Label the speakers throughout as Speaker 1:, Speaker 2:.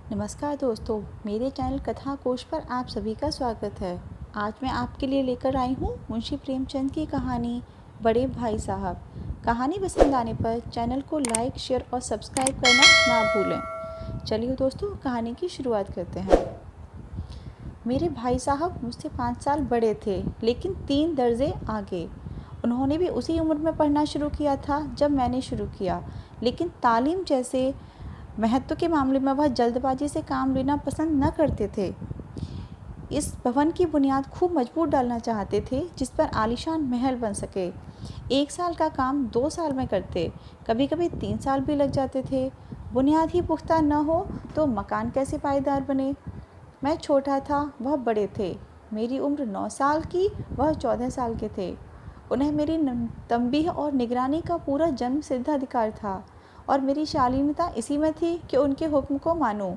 Speaker 1: नमस्कार दोस्तों, मेरे चैनल कथा कोश पर आप सभी का स्वागत है। आज मैं आपके लिए लेकर आई हूँ मुंशी प्रेमचंद की कहानी बड़े भाई साहब। कहानी पसंद आने पर चैनल को लाइक, शेयर और सब्सक्राइब करना ना भूलें। चलिए दोस्तों, कहानी की शुरुआत करते हैं। मेरे भाई साहब मुझसे 5 साल बड़े थे, लेकिन 3 दर्जे आगे। उन्होंने भी उसी उम्र में पढ़ना शुरू किया था जब मैंने शुरू किया, लेकिन तालीम जैसे महत्व के मामले में वह जल्दबाजी से काम लेना पसंद न करते थे। इस भवन की बुनियाद खूब मजबूत डालना चाहते थे, जिस पर आलीशान महल बन सके। 1 साल का काम 2 साल में करते, कभी कभी 3 साल भी लग जाते थे। बुनियाद ही पुख्ता न हो तो मकान कैसे पायदार बने। मैं छोटा था, वह बड़े थे। मेरी उम्र 9 साल की, वह 14 साल के थे। उन्हें मेरी तंबीह और निगरानी का पूरा जन्म सिद्ध अधिकार था, और मेरी शालीनता इसी में थी कि उनके हुक्म को मानूं।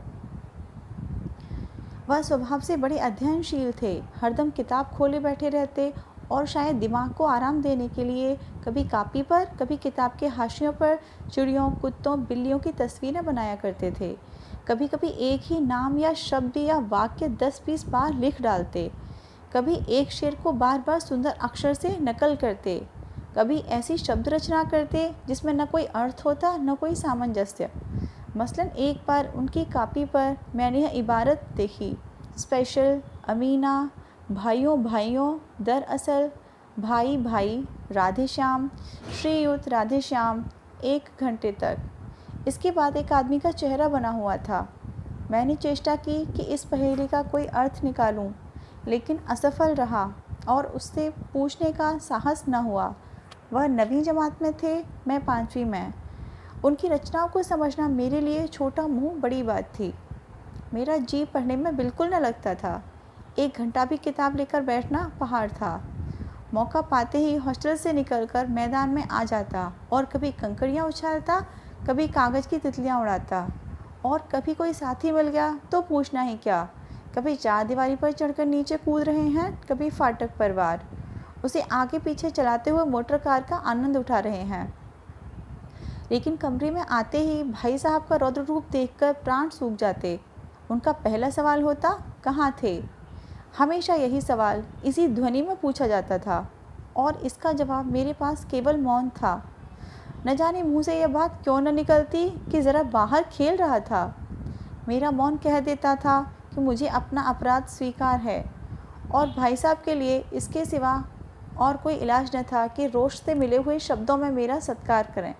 Speaker 1: वह स्वभाव से बड़े अध्ययनशील थे, हरदम किताब खोले बैठे रहते और शायद दिमाग को आराम देने के लिए कभी कापी पर, कभी किताब के हाशियों पर चिड़ियों, कुत्तों, बिल्लियों की तस्वीरें बनाया करते थे। कभी कभी एक ही नाम या शब्द या वाक्य 10-20 बार लिख डालते। कभी एक शेर को बार बार सुंदर अक्षर से नकल करते। कभी ऐसी शब्द रचना करते जिसमें न कोई अर्थ होता, न कोई सामंजस्य। मसलन एक बार उनकी कापी पर मैंने यह इबारत देखी: स्पेशल, अमीना, भाइयों भाइयों, दरअसल, भाई भाई, राधे श्याम, श्रीयुत राधे श्याम, 1 घंटे तक। इसके बाद एक आदमी का चेहरा बना हुआ था। मैंने चेष्टा की कि इस पहेली का कोई अर्थ निकालूं, लेकिन असफल रहा और उससे पूछने का साहस न हुआ। वह 9वीं जमात में थे, मैं 5वीं में। उनकी रचनाओं को समझना मेरे लिए छोटा मुंह बड़ी बात थी। मेरा जी पढ़ने में बिल्कुल न लगता था। 1 घंटा भी किताब लेकर बैठना पहाड़ था। मौका पाते ही हॉस्टल से निकलकर मैदान में आ जाता और कभी कंकड़ियाँ उछालता, कभी कागज़ की तितलियाँ उड़ाता, और कभी कोई साथी मिल गया तो पूछना ही क्या। कभी चारदीवारी पर चढ़कर नीचे कूद रहे हैं, कभी फाटक पर वार, उसे आगे पीछे चलाते हुए मोटर कार का आनंद उठा रहे हैं। लेकिन कमरे में आते ही भाई साहब का रौद्र रूप देखकर प्राण सूख जाते। उनका पहला सवाल होता, कहाँ थे? हमेशा यही सवाल इसी ध्वनि में पूछा जाता था, और इसका जवाब मेरे पास केवल मौन था। न जाने मुँह से यह बात क्यों न निकलती कि ज़रा बाहर खेल रहा था। मेरा मौन कह देता था कि मुझे अपना अपराध स्वीकार है, और भाई साहब के लिए इसके सिवा और कोई इलाज न था कि रोष से मिले हुए शब्दों में मेरा सत्कार करें।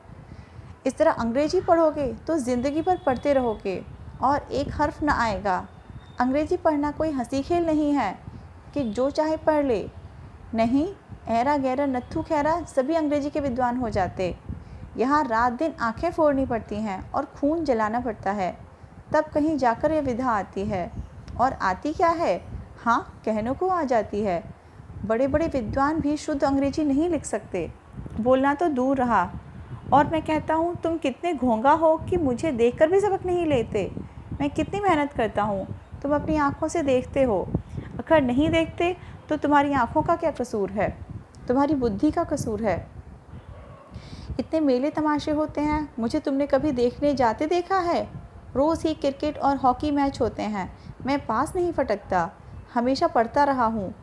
Speaker 1: इस तरह अंग्रेजी पढ़ोगे तो ज़िंदगी भर पढ़ते रहोगे और एक हर्फ न आएगा। अंग्रेजी पढ़ना कोई हंसी खेल नहीं है कि जो चाहे पढ़ ले। नहीं, ऐरा गैरा नत्थु खैरा सभी अंग्रेजी के विद्वान हो जाते। यहाँ रात दिन आंखें फोड़नी पड़ती हैं और खून जलाना पड़ता है, तब कहीं जाकर यह विधा आती है। और आती क्या है? हाँ, कहने को आ जाती है। बड़े बड़े विद्वान भी शुद्ध अंग्रेजी नहीं लिख सकते, बोलना तो दूर रहा। और मैं कहता हूँ, तुम कितने घोंगा हो कि मुझे देखकर भी सबक नहीं लेते। मैं कितनी मेहनत करता हूँ, तुम अपनी आँखों से देखते हो। अगर नहीं देखते तो तुम्हारी आँखों का क्या कसूर है? तुम्हारी बुद्धि का कसूर है। इतने मेले तमाशे होते हैं, मुझे तुमने कभी देखने जाते देखा है? रोज़ ही क्रिकेट और हॉकी मैच होते हैं, मैं पास नहीं फटकता। हमेशा पढ़ता रहा हूँ,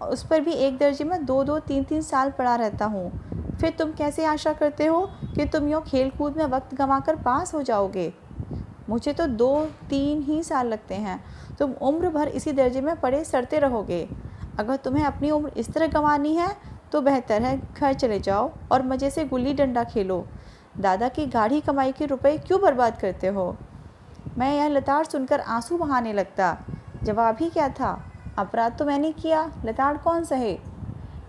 Speaker 1: और उस पर भी एक दर्जे में 2-2, 3-3 साल पढ़ा रहता हूँ। फिर तुम कैसे आशा करते हो कि तुम यूँ खेल कूद में वक्त गंवाकर पास हो जाओगे? मुझे तो 2-3 ही साल लगते हैं। तुम उम्र भर इसी दर्जे में पढ़े सड़ते रहोगे। अगर तुम्हें अपनी उम्र इस तरह गंवानी है तो बेहतर है घर चले जाओ और मज़े से गुल्ली डंडा खेलो। दादा की गाढ़ी कमाई के रुपए क्यों बर्बाद करते हो? मैं यह लताड़ सुनकर आंसू बहाने लगता। जवाब ही क्या था? अपराध तो मैंने किया, लताड़ कौन सहे?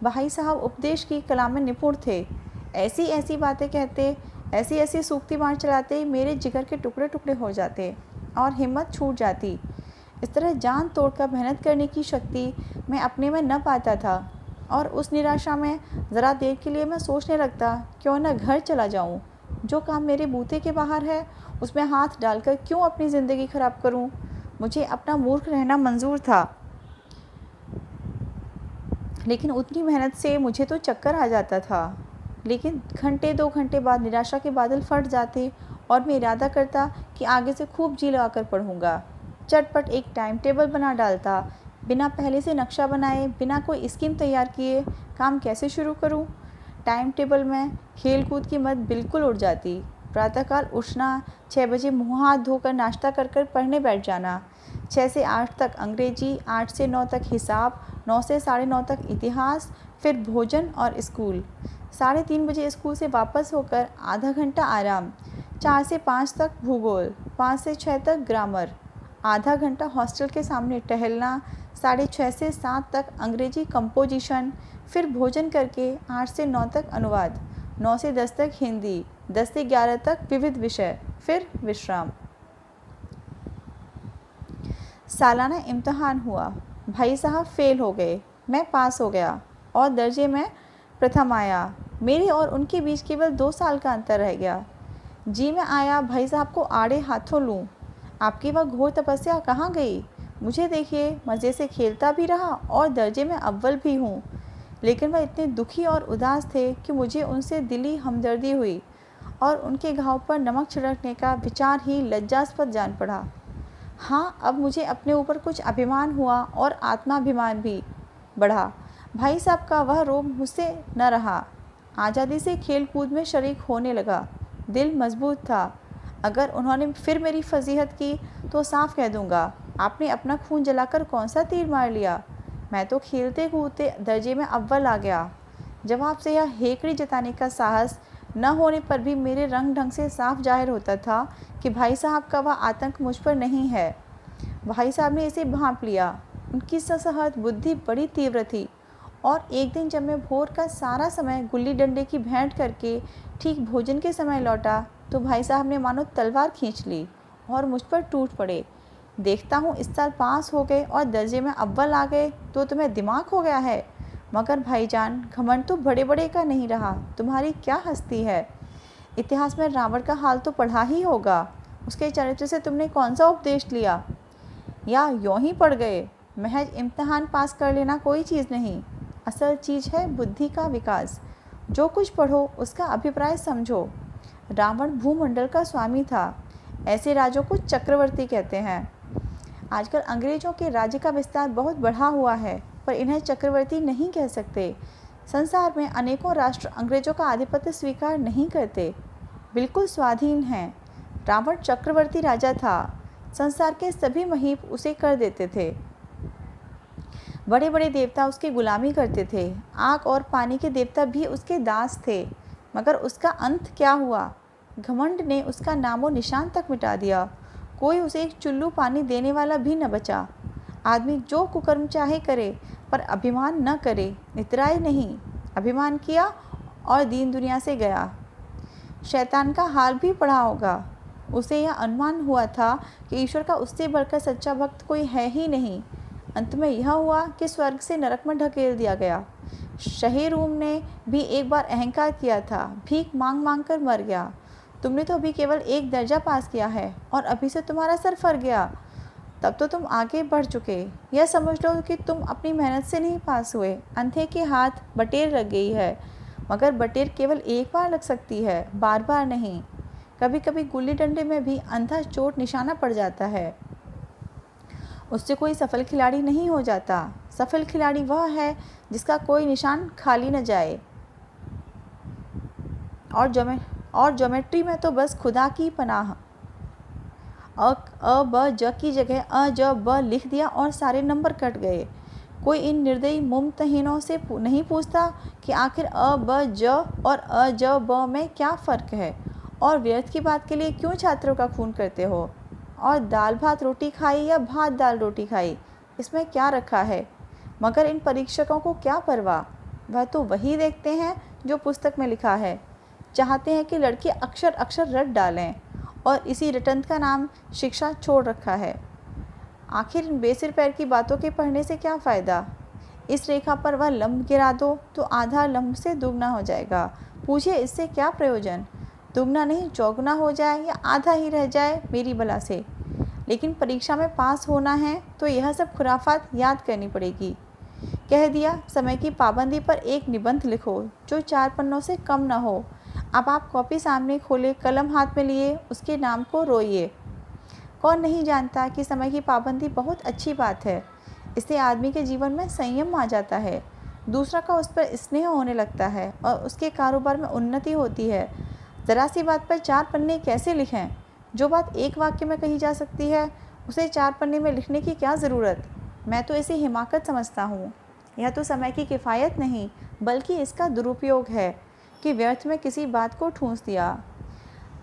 Speaker 1: भाई साहब उपदेश की कला में निपुण थे। ऐसी ऐसी बातें कहते, ऐसी ऐसी सूक्ति बाण चलाते, मेरे जिगर के टुकड़े टुकड़े हो जाते और हिम्मत छूट जाती। इस तरह जान तोड़कर मेहनत करने की शक्ति मैं अपने में न पाता था, और उस निराशा में ज़रा देर के लिए मैं सोचने लगता, क्यों न घर चला जाऊं। जो काम मेरे बूते के बाहर है उसमें हाथ डालकर क्यों अपनी ज़िंदगी खराब करूं। मुझे अपना मूर्ख रहना मंजूर था, लेकिन उतनी मेहनत से मुझे तो चक्कर आ जाता था। लेकिन घंटे 2 घंटे बाद निराशा के बादल फट जाते और मैं इरादा करता कि आगे से खूब जी लगाकर पढ़ूँगा। चटपट एक टाइम टेबल बना डालता। बिना पहले से नक्शा बनाए, बिना कोई स्कीम तैयार किए काम कैसे शुरू करूँ? टाइम टेबल में खेल कूद की मत बिल्कुल उड़ जाती। प्रातःकाल उठना, 6 बजे मुँह हाथ धोकर नाश्ता कर कर पढ़ने बैठ जाना। 6 से 8 तक अंग्रेजी, 8 से 9 तक हिसाब, 9 से साढ़े 9 तक इतिहास, फिर भोजन और स्कूल। 3:30 बजे स्कूल से वापस होकर आधा घंटा आराम। 4 से 5 तक भूगोल, 5 से 6 तक ग्रामर। आधा घंटा हॉस्टल के सामने टहलना। 6:30 से 7 तक अंग्रेजी कंपोजिशन, फिर भोजन करके 8 से 9 तक अनुवाद, 9 से 10 तक हिंदी, 10 से 11 तक विविध विषय, फिर विश्राम। सालाना इम्तहान हुआ। भाई साहब फेल हो गए, मैं पास हो गया और दर्जे में प्रथम आया। मेरे और उनके बीच केवल 2 साल का अंतर रह गया। जी में आया भाई साहब को आड़े हाथों लूँ। आपकी वह घोर तपस्या कहाँ गई? मुझे देखिए, मज़े से खेलता भी रहा और दर्जे में अव्वल भी हूँ। लेकिन वह इतने दुखी और उदास थे कि मुझे उनसे दिली हमदर्दी हुई और उनके घाव पर नमक छिड़कने का विचार ही लज्जास्पद जान पड़ा। हाँ, अब मुझे अपने ऊपर कुछ अभिमान हुआ और आत्माभिमान भी बढ़ा। भाई साहब का वह रोब मुझसे न रहा। आज़ादी से खेल कूद में शरीक होने लगा। दिल मजबूत था। अगर उन्होंने फिर मेरी फजीहत की तो साफ कह दूंगा, आपने अपना खून जलाकर कौन सा तीर मार लिया? मैं तो खेलते कूदते दर्जे में अव्वल आ गया। जब आपसे यह हेकड़ी जताने का साहस न होने पर भी मेरे रंग ढंग से साफ जाहिर होता था कि भाई साहब का वह आतंक मुझ पर नहीं है। भाई साहब ने इसे भांप लिया। उनकी ससहत बुद्धि बड़ी तीव्र थी और एक दिन जब मैं भोर का सारा समय गुल्ली डंडे की भेंट करके ठीक भोजन के समय लौटा तो भाई साहब ने मानो तलवार खींच ली और मुझ पर टूट पड़े। देखता हूँ इस साल पास हो गए और दर्जे में अव्वल आ गए तो तुम्हें दिमाग हो गया है। मगर भाईजान, घमंड तो बड़े बड़े का नहीं रहा, तुम्हारी क्या हस्ती है। इतिहास में रावण का हाल तो पढ़ा ही होगा। उसके चरित्र से तुमने कौन सा उपदेश लिया, या यूँ ही पढ़ गए? महज इम्तहान पास कर लेना कोई चीज़ नहीं, असल चीज़ है बुद्धि का विकास। जो कुछ पढ़ो उसका अभिप्राय समझो। रावण भूमंडल का स्वामी था। ऐसे राजों को चक्रवर्ती कहते हैं। आजकल अंग्रेजों के राज्य का विस्तार बहुत बढ़ा हुआ है, पर इन्हें चक्रवर्ती नहीं कह सकते। संसार में अनेकों राष्ट्र अंग्रेजों का आधिपत्य स्वीकार नहीं करते, बिल्कुल स्वाधीन हैं। रावण चक्रवर्ती राजा था। संसार के सभी महीप उसे कर देते थे। बड़े बड़े देवता उसकी गुलामी करते थे। आग और पानी के देवता भी उसके दास थे। मगर उसका अंत क्या हुआ? घमंड ने उसका नामो निशान तक मिटा दिया। कोई उसे एक चुल्लू पानी देने वाला भी न बचा। आदमी जो कुकर्म चाहे करे, पर अभिमान न करे। इतराई नहीं, अभिमान किया और दीन दुनिया से गया। शैतान का हाल भी पढ़ा होगा। उसे यह अनुमान हुआ था कि ईश्वर का उससे बढ़कर सच्चा भक्त कोई है ही नहीं। अंत में यह हुआ कि स्वर्ग से नरक में ढकेल दिया गया। शहीरूम ने भी एक बार अहंकार किया था, भीख मांग मांग कर मर गया। तुमने तो अभी केवल एक दर्जा पास किया है और अभी से तुम्हारा सर फर गया। तब तो तुम आगे बढ़ चुके। यह समझ लो कि तुम अपनी मेहनत से नहीं पास हुए। अंधे के हाथ बटेर लग गई है, मगर बटेर केवल एक बार लग सकती है, बार बार नहीं। कभी कभी गुल्ली डंडे में भी अंधा चोट निशाना पड़ जाता है, उससे कोई सफल खिलाड़ी नहीं हो जाता। सफल खिलाड़ी वह है जिसका कोई निशान खाली न जाए। और ज्योमेट्री में तो बस खुदा की पनाह। अ ब ज की जगह अ ज ब लिख दिया और सारे नंबर कट गए। कोई इन निर्दयी मुमतहिनों से नहीं पूछता कि आखिर अ ब ज और अ ज ब में क्या फ़र्क है, और व्यर्थ की बात के लिए क्यों छात्रों का खून करते हो। और दाल भात रोटी खाई या भात दाल रोटी खाई, इसमें क्या रखा है। मगर इन परीक्षकों को क्या परवाह, वह तो वही देखते हैं जो पुस्तक में लिखा है। चाहते हैं कि लड़के अक्षर अक्षर रट डालें, और इसी रटंत का नाम शिक्षा छोड़ रखा है। आखिर इन बेसिर पैर की बातों के पढ़ने से क्या फ़ायदा। इस रेखा पर वह लंब गिरा दो तो आधा लंब से दुगना हो जाएगा। पूछिए इससे क्या प्रयोजन। दुगना नहीं चौगुना हो जाए या आधा ही रह जाए, मेरी भला से। लेकिन परीक्षा में पास होना है तो यह सब खुराफात याद करनी पड़ेगी। कह दिया, समय की पाबंदी पर एक निबंध लिखो जो 4 पन्नों से कम न हो। अब आप कॉपी सामने खोले, कलम हाथ में लिए, उसके नाम को रोइए। कौन नहीं जानता कि समय की पाबंदी बहुत अच्छी बात है। इससे आदमी के जीवन में संयम आ जाता है, दूसरा का उस पर स्नेह होने लगता है और उसके कारोबार में उन्नति होती है। ज़रा सी बात पर 4 पन्ने कैसे लिखें? जो बात एक वाक्य में कही जा सकती है, उसे 4 पन्ने में लिखने की क्या ज़रूरत? मैं तो इसे हिमाकत समझता हूँ। यह तो समय की किफ़ायत नहीं, बल्कि इसका दुरुपयोग है कि व्यर्थ में किसी बात को ठूंस दिया।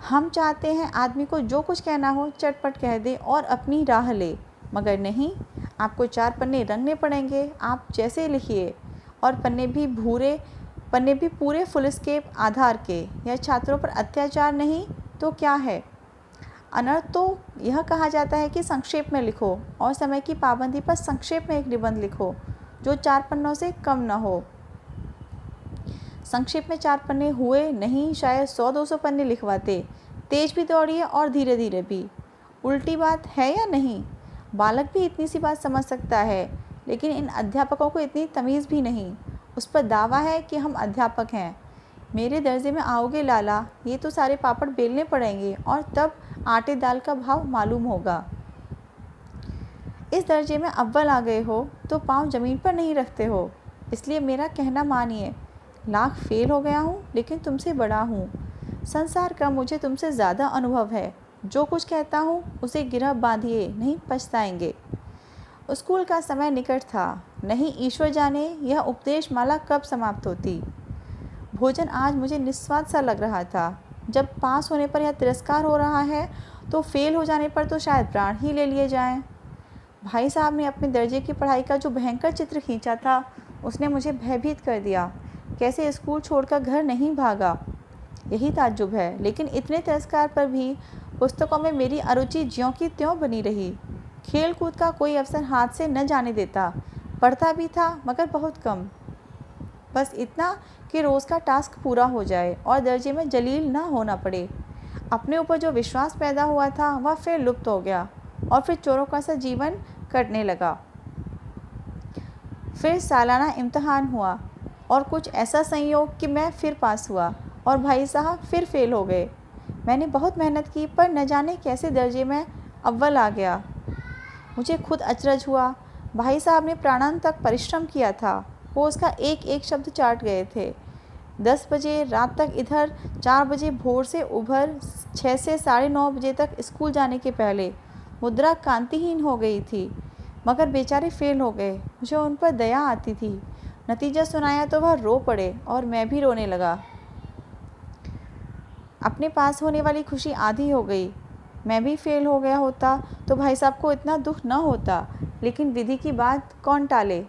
Speaker 1: हम चाहते हैं आदमी को जो कुछ कहना हो चटपट कह दे और अपनी राह ले, मगर नहीं, आपको 4 पन्ने रंगने पड़ेंगे। आप जैसे लिखिए, और पन्ने भी पूरे फुल स्केप आधार के। यह छात्रों पर अत्याचार नहीं तो क्या है? अनर्थ तो यह कहा जाता है कि संक्षेप में लिखो, और समय की पाबंदी पर संक्षेप में एक निबंध लिखो जो 4 पन्नों से कम न हो। संक्षेप में 4 पन्ने हुए नहीं, शायद 100-200 पन्ने लिखवाते। तेज भी दौड़िए और धीरे धीरे भी। उल्टी बात है या नहीं? बालक भी इतनी सी बात समझ सकता है, लेकिन इन अध्यापकों को इतनी तमीज़ भी नहीं। उस पर दावा है कि हम अध्यापक हैं। मेरे दर्जे में आओगे लाला, ये तो सारे पापड़ बेलने पड़ेंगे और तब आटे दाल का भाव मालूम होगा। इस दर्जे में अव्वल आ गए हो तो पाँव ज़मीन पर नहीं रखते हो, इसलिए मेरा कहना मानिए। लाख फेल हो गया हूँ, लेकिन तुमसे बड़ा हूँ। संसार का मुझे तुमसे ज़्यादा अनुभव है। जो कुछ कहता हूँ उसे गिरह बांधिए, नहीं पछताएंगे। स्कूल का समय निकट था, नहीं ईश्वर जाने यह उपदेश माला कब समाप्त होती। भोजन आज मुझे निस्वाद सा लग रहा था। जब पास होने पर यह तिरस्कार हो रहा है, तो फेल हो जाने पर तो शायद प्राण ही ले लिए जाएं। भाई साहब ने अपने दर्जे की पढ़ाई का जो भयंकर चित्र खींचा था, उसने मुझे भयभीत कर दिया। कैसे स्कूल छोड़कर घर नहीं भागा, यही ताज्जुब है। लेकिन इतने तिरस्कार पर भी पुस्तकों में मेरी अरुचि ज्यों की त्यों बनी रही। खेल कूद का कोई अवसर हाथ से न जाने देता। पढ़ता भी था, मगर बहुत कम। बस इतना कि रोज़ का टास्क पूरा हो जाए और दर्जे में जलील ना होना पड़े। अपने ऊपर जो विश्वास पैदा हुआ था वह फिर लुप्त हो गया और फिर चोरों का सा जीवन कटने लगा। फिर सालाना इम्तहान हुआ और कुछ ऐसा संयोग कि मैं फिर पास हुआ और भाई साहब फिर फेल हो गए। मैंने बहुत मेहनत की, पर न जाने कैसे दर्जे में अव्वल आ गया। मुझे खुद अचरज हुआ। भाई साहब ने प्राणांत तक परिश्रम किया था, वो उसका एक एक शब्द चाट गए थे। 10 बजे रात तक इधर, 4 बजे भोर से उभर, 6 से 9:30 बजे तक स्कूल जाने के पहले मुद्रा कांतिहीन हो गई थी, मगर बेचारे फेल हो गए। मुझे उन पर दया आती थी। नतीजा सुनाया तो वह रो पड़े और मैं भी रोने लगा। अपने पास होने वाली खुशी आधी हो गई। मैं भी फेल हो गया होता तो भाई साहब को इतना दुख न होता, लेकिन विधि की बात कौन टाले।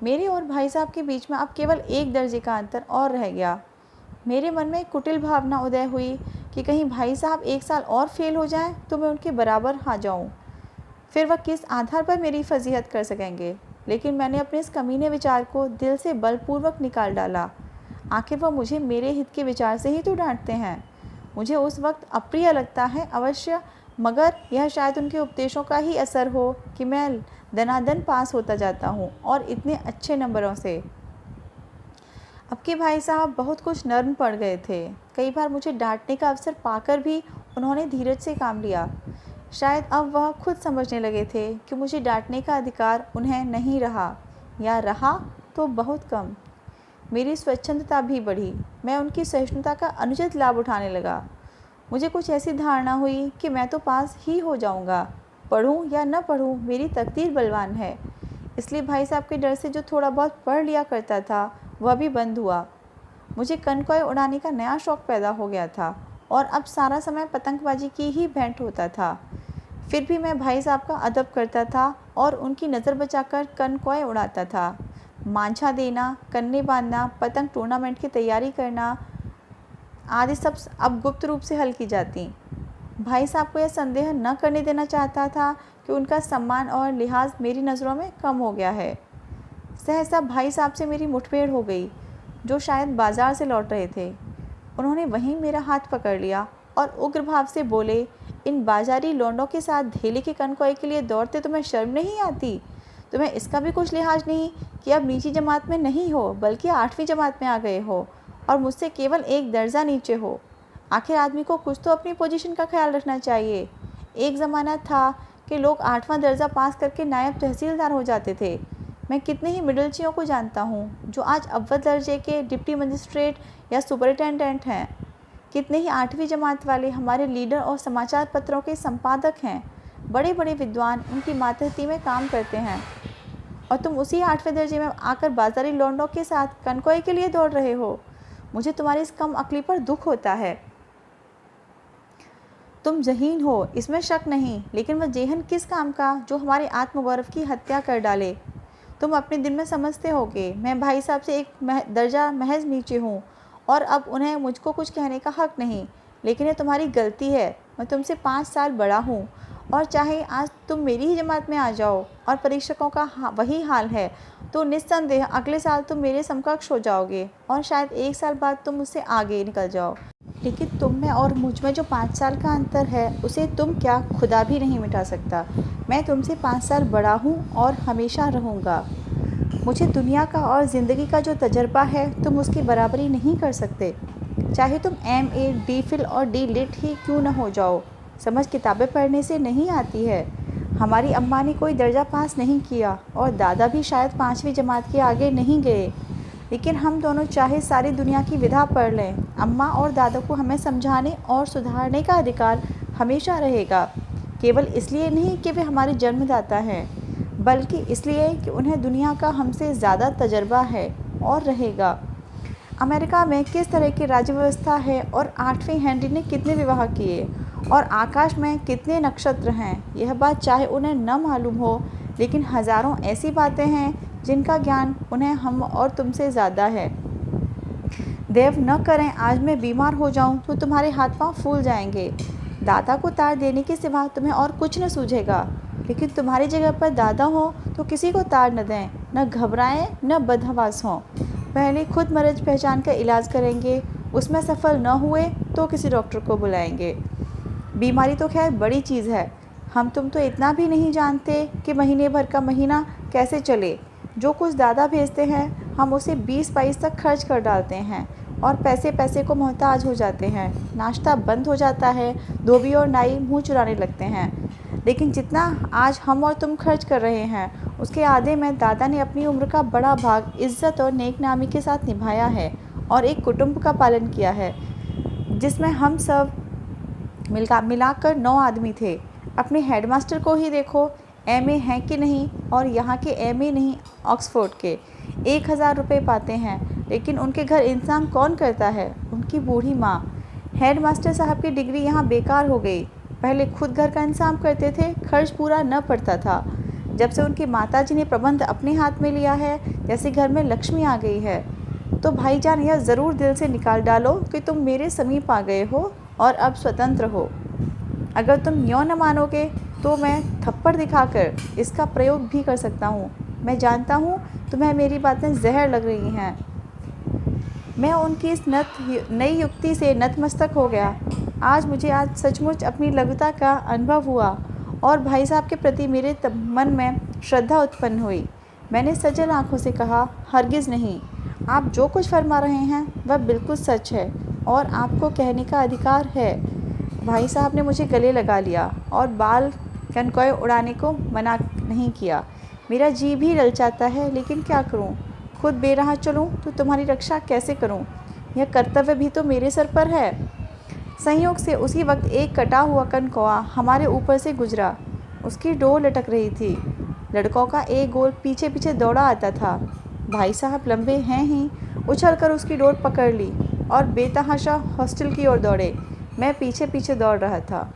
Speaker 1: मेरे और भाई साहब के बीच में अब केवल 1 दर्जे का अंतर और रह गया। मेरे मन में एक कुटिल भावना उदय हुई कि कहीं भाई साहब 1 साल और फेल हो जाएं तो मैं उनके बराबर आ जाऊं। फिर वह किस आधार पर मेरी फजीहत कर सकेंगे। लेकिन मैंने अपने इस कमीने विचार को दिल से बलपूर्वक निकाल डाला। आखिर वह मुझे मेरे हित के विचार से ही तो डांटते हैं। मुझे उस वक्त अप्रिय लगता है अवश्य, मगर यह शायद उनके उपदेशों का ही असर हो कि मैं दनादन पास होता जाता हूँ, और इतने अच्छे नंबरों से। अब के भाई साहब बहुत कुछ नर्म पड़ गए थे। कई बार मुझे डांटने का अवसर पाकर भी उन्होंने धीरज से काम लिया। शायद अब वह खुद समझने लगे थे कि मुझे डांटने का अधिकार उन्हें नहीं रहा, या रहा तो बहुत कम। मेरी स्वच्छंदता भी बढ़ी। मैं उनकी सहिष्णुता का अनुचित लाभ उठाने लगा। मुझे कुछ ऐसी धारणा हुई कि मैं तो पास ही हो जाऊंगा, पढ़ूं या न पढ़ूं, मेरी तकदीर बलवान है। इसलिए भाई साहब के डर से जो थोड़ा बहुत पढ़ लिया करता था वह भी बंद हुआ। मुझे कनकौए उड़ाने का नया शौक़ पैदा हो गया था और अब सारा समय पतंगबाजी की ही भेंट होता था। फिर भी मैं भाई साहब का अदब करता था और उनकी नज़र बचाकर कनकौए उड़ाता था। मांझा देना, कन्ने बांधना, पतंग टूर्नामेंट की तैयारी करना आदि सब अब गुप्त रूप से हल की जाती। भाई साहब को यह संदेह न करने देना चाहता था कि उनका सम्मान और लिहाज मेरी नज़रों में कम हो गया है। सहसा भाई साहब से मेरी मुठभेड़ हो गई, जो शायद बाजार से लौट रहे थे। उन्होंने वहीं मेरा हाथ पकड़ लिया और उग्र भाव से बोले, इन बाजारी लोंडों के साथ धेले के कनकौए के लिए दौड़ते तुम्हें शर्म नहीं आती? तुम्हें इसका भी कुछ लिहाज नहीं कि अब नीची जमात में नहीं हो, बल्कि 8वीं जमात में आ गए हो, और मुझसे केवल एक दर्जा नीचे हो। आखिर आदमी को कुछ तो अपनी पोजीशन का ख्याल रखना चाहिए। एक ज़माना था कि लोग 8वां दर्जा पास करके नायब तहसीलदार हो जाते थे। मैं कितने ही मिडलचियों को जानता हूँ जो आज अव्वल दर्जे के डिप्टी मजिस्ट्रेट या सुपरिटेंडेंट हैं। कितने ही 8वीं जमात वाले हमारे लीडर और समाचार पत्रों के संपादक हैं। बड़े बड़े विद्वान उनकी मातहती में काम करते हैं और तुम उसी 8वें दर्जे में आकर बाजारी लौंडों के साथ कनकोई के लिए दौड़ रहे हो। मुझे तुम्हारी इस कम अक्ली पर दुख होता है। तुम जहीन हो, इसमें शक नहीं, लेकिन वह जेहन किस काम का जो हमारे आत्मगौरव की हत्या कर डाले। तुम अपने दिल में समझते होगे मैं भाई साहब से एक दर्जा महज नीचे हूँ और अब उन्हें मुझको कुछ कहने का हक नहीं, लेकिन यह तुम्हारी गलती है। मैं तुमसे 5 साल बड़ा हूँ और चाहे आज तुम मेरी ही जमात में आ जाओ और परीक्षकों का वही हाल है तो निस्संदेह अगले साल तुम मेरे समकक्ष हो जाओगे और शायद 1 साल बाद तुम मुझसे आगे निकल जाओ। लेकिन तुम में और मुझ में जो 5 साल का अंतर है उसे तुम क्या खुदा भी नहीं मिटा सकता। मैं तुमसे 5 साल बड़ा हूँ और हमेशा रहूँगा। मुझे दुनिया का और ज़िंदगी का जो तजर्बा है तुम उसकी बराबरी नहीं कर सकते, चाहे तुम MA, DPhil और D.Lit ही क्यों न हो जाओ। समझ किताबें पढ़ने से नहीं आती है। हमारी अम्मा ने कोई दर्जा पास नहीं किया और दादा भी शायद 5वीं जमात के आगे नहीं गए, लेकिन हम दोनों चाहे सारी दुनिया की विधा पढ़ लें, अम्मा और दादा को हमें समझाने और सुधारने का अधिकार हमेशा रहेगा। केवल इसलिए नहीं कि वे हमारे जन्मदाता हैं, बल्कि इसलिए कि उन्हें दुनिया का हमसे ज़्यादा तजर्बा है और रहेगा। अमेरिका में किस तरह की राज्य व्यवस्था है और 8वें हेनरी ने कितने विवाह किए और आकाश में कितने नक्षत्र हैं, यह बात चाहे उन्हें न मालूम हो, लेकिन हज़ारों ऐसी बातें हैं जिनका ज्ञान उन्हें हम और तुमसे ज़्यादा है। देव न करें आज मैं बीमार हो जाऊं तो तुम्हारे हाथ पांव फूल जाएंगे। दादा को तार देने के सिवा तुम्हें और कुछ न सूझेगा, लेकिन तुम्हारी जगह पर दादा हो तो किसी को तार न दें, न घबराएं, न बदहवास हों। पहले खुद मर्ज पहचान कर इलाज करेंगे, उसमें सफल न हुए तो किसी डॉक्टर को बुलाएंगे। बीमारी तो खैर बड़ी चीज़ है, हम तुम तो इतना भी नहीं जानते कि महीने भर का महीना कैसे चले। जो कुछ दादा भेजते हैं हम उसे 20-22 तक खर्च कर डालते हैं और पैसे पैसे को मोहताज हो जाते हैं। नाश्ता बंद हो जाता है, धोबी और नाई मुँह चुराने लगते हैं। लेकिन जितना आज हम और तुम खर्च कर रहे हैं उसके आधे में दादा ने अपनी उम्र का बड़ा भाग इज्जत और नेकनामी के साथ निभाया है और एक कुटुंब का पालन किया है जिसमें हम सब मिलाकर 9 आदमी थे। अपने हेडमास्टर को ही देखो, MA हैं कि नहीं, और यहाँ के MA नहीं ऑक्सफोर्ड के 1000 रुपये पाते हैं, लेकिन उनके घर इंतज़ाम कौन करता है? उनकी बूढ़ी माँ। हेडमास्टर साहब की डिग्री यहाँ बेकार हो गई। पहले खुद घर का इंतज़ाम करते थे, खर्च पूरा न पड़ता था। जब से उनकी माताजी ने प्रबंध अपने हाथ में लिया है जैसे घर में लक्ष्मी आ गई है। तो भाईजान यह ज़रूर दिल से निकाल डालो कि तुम मेरे समीप आ गए हो और अब स्वतंत्र हो। अगर तुम यूँ न मानोगे तो मैं थप्पड़ दिखाकर इसका प्रयोग भी कर सकता हूँ। मैं जानता हूँ तुम्हें मेरी बातें जहर लग रही हैं। मैं उनकी इस नई युक्ति से नतमस्तक हो गया। मुझे आज सचमुच अपनी लघुता का अनुभव हुआ और भाई साहब के प्रति मेरे मन में श्रद्धा उत्पन्न हुई। मैंने सजल आँखों से कहा, हरगिज़ नहीं, आप जो कुछ फरमा रहे हैं वह बिल्कुल सच है और आपको कहने का अधिकार है। भाई साहब ने मुझे गले लगा लिया और बाल कनकोए उड़ाने को मना नहीं किया। मेरा जी भी ललचाता है, लेकिन क्या करूं? खुद बेराह चलूं तो तुम्हारी रक्षा कैसे करूं? यह कर्तव्य भी तो मेरे सर पर है। संयोग से उसी वक्त एक कटा हुआ कनकोआ हमारे ऊपर से गुजरा। उसकी डोर लटक रही थी। लड़कों का एक गोल पीछे पीछे दौड़ा आता था। भाई साहब लंबे हैं ही, उछलकर उसकी डोर पकड़ ली और बेतहाशा हॉस्टल की ओर दौड़े। मैं पीछे पीछे दौड़ रहा था।